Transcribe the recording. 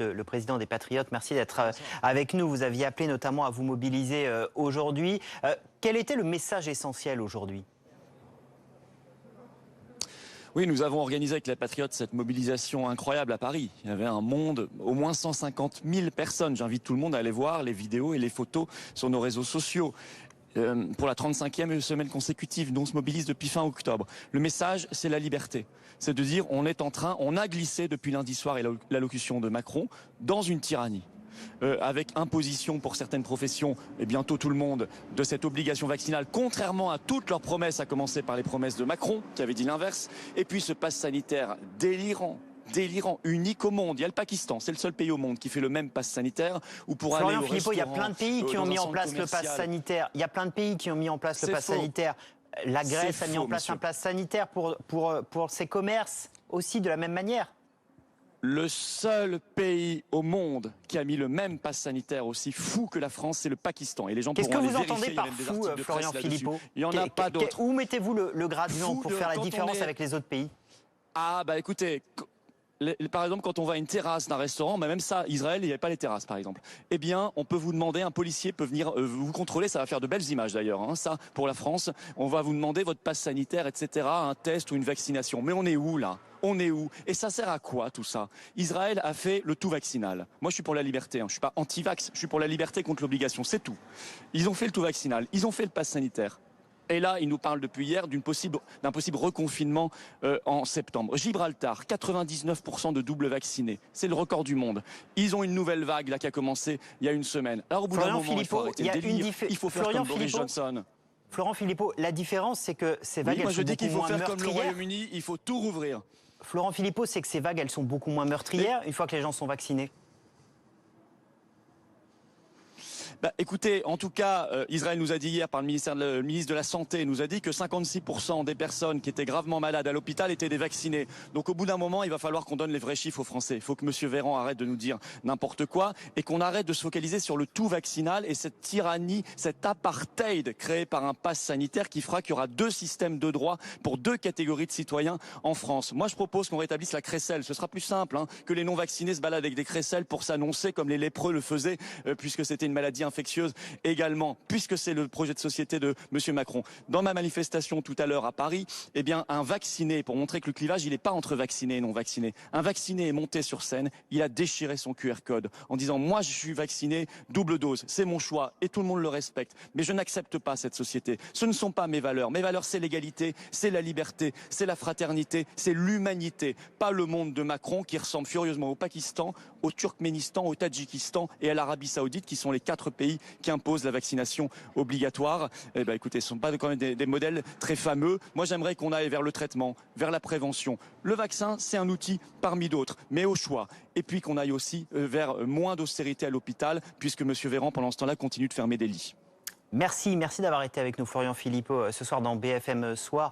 le président des Patriotes. Merci d'être avec nous. Vous aviez appelé notamment à vous mobiliser aujourd'hui. Quel était le message essentiel aujourd'hui ? Oui, nous avons organisé avec les Patriotes cette mobilisation incroyable à Paris. Il y avait un monde, au moins 150 000 personnes. J'invite tout le monde à aller voir les vidéos et les photos sur nos réseaux sociaux. Pour la 35e semaine consécutive, nous on se mobilise depuis fin octobre. Le message, c'est la liberté. C'est de dire on a glissé depuis lundi soir et l'allocution de Macron dans une tyrannie. Avec imposition pour certaines professions et bientôt tout le monde de cette obligation vaccinale, contrairement à toutes leurs promesses, à commencer par les promesses de Macron qui avait dit l'inverse, et puis ce pass sanitaire délirant, unique au monde. Il y a le Pakistan, c'est le seul pays au monde qui fait le même pass sanitaire où pour aller au restaurant. Il y a plein de pays qui ont mis en place le pass sanitaire. Il y a plein de pays qui ont mis en place le pass sanitaire. La Grèce a mis en place un pass sanitaire pour ses commerces aussi de la même manière. Le seul pays au monde qui a mis le même pass sanitaire aussi fou que la France, c'est le Pakistan. Et les gens Qu'est-ce que vous entendez par fou, Florian Philippot ? Il n'y en a pas d'autres. Où mettez-vous le gradient pour faire la différence avec les autres pays ? Ah bah écoutez, par exemple, quand on va à une terrasse d'un restaurant, même ça, Israël, il n'y avait pas les terrasses, par exemple. Eh bien, on peut vous demander, un policier peut venir vous contrôler, ça va faire de belles images d'ailleurs, hein, ça, pour la France. On va vous demander votre passe sanitaire, etc., un test ou une vaccination. Mais on est où, là ? On est où ? Et ça sert à quoi, tout ça ? Israël a fait le tout vaccinal. Moi, je suis pour la liberté, hein. Je suis pas anti-vax, je suis pour la liberté contre l'obligation, c'est tout. Ils ont fait le tout vaccinal, ils ont fait le pass sanitaire. Et là, il nous parle depuis hier d'un possible reconfinement en septembre. Gibraltar, 99% de double vaccinés. C'est le record du monde. Ils ont une nouvelle vague là qui a commencé il y a une semaine. Alors au bout d'un moment, il faut arrêter le délire. Il faut faire comme Boris Johnson. Florian Philippot, la différence, c'est que ces vagues, moi je dis qu'il faut faire comme le Royaume-Uni, il faut tout rouvrir. Florian Philippot, c'est que ces vagues, elles sont beaucoup moins meurtrières une fois que les gens sont vaccinés. Bah, écoutez, en tout cas, Israël nous a dit hier, par le ministre de la Santé, nous a dit que 56% des personnes qui étaient gravement malades à l'hôpital étaient des vaccinés. Donc au bout d'un moment, il va falloir qu'on donne les vrais chiffres aux Français. Il faut que M. Véran arrête de nous dire n'importe quoi et qu'on arrête de se focaliser sur le tout vaccinal et cette tyrannie, cet apartheid créé par un pass sanitaire qui fera qu'il y aura deux systèmes de droit pour deux catégories de citoyens en France. Moi, je propose qu'on rétablisse la crécelle. Ce sera plus simple que les non-vaccinés se baladent avec des crécelles pour s'annoncer comme les lépreux le faisaient, puisque c'était une maladie infectieuse également, puisque c'est le projet de société de M. Macron. Dans ma manifestation tout à l'heure à Paris, eh bien, un vacciné, pour montrer que le clivage, il n'est pas entre vacciné et non vacciné. Un vacciné est monté sur scène, il a déchiré son QR code en disant « Moi, je suis vacciné, double dose, c'est mon choix et tout le monde le respecte. Mais je n'accepte pas cette société. Ce ne sont pas mes valeurs. Mes valeurs, c'est l'égalité, c'est la liberté, c'est la fraternité, c'est l'humanité. Pas le monde de Macron qui ressemble furieusement au Pakistan, au Turkménistan, au Tadjikistan et à l'Arabie Saoudite, qui sont les 4 pays qui imposent la vaccination obligatoire. Eh ben, écoutez, ce ne sont pas quand même des modèles très fameux. Moi, j'aimerais qu'on aille vers le traitement, vers la prévention. Le vaccin, c'est un outil parmi d'autres, mais au choix. Et puis qu'on aille aussi vers moins d'austérité à l'hôpital, puisque M. Véran, pendant ce temps-là, continue de fermer des lits. Merci d'avoir été avec nous, Florian Philippot, ce soir dans BFM Soir.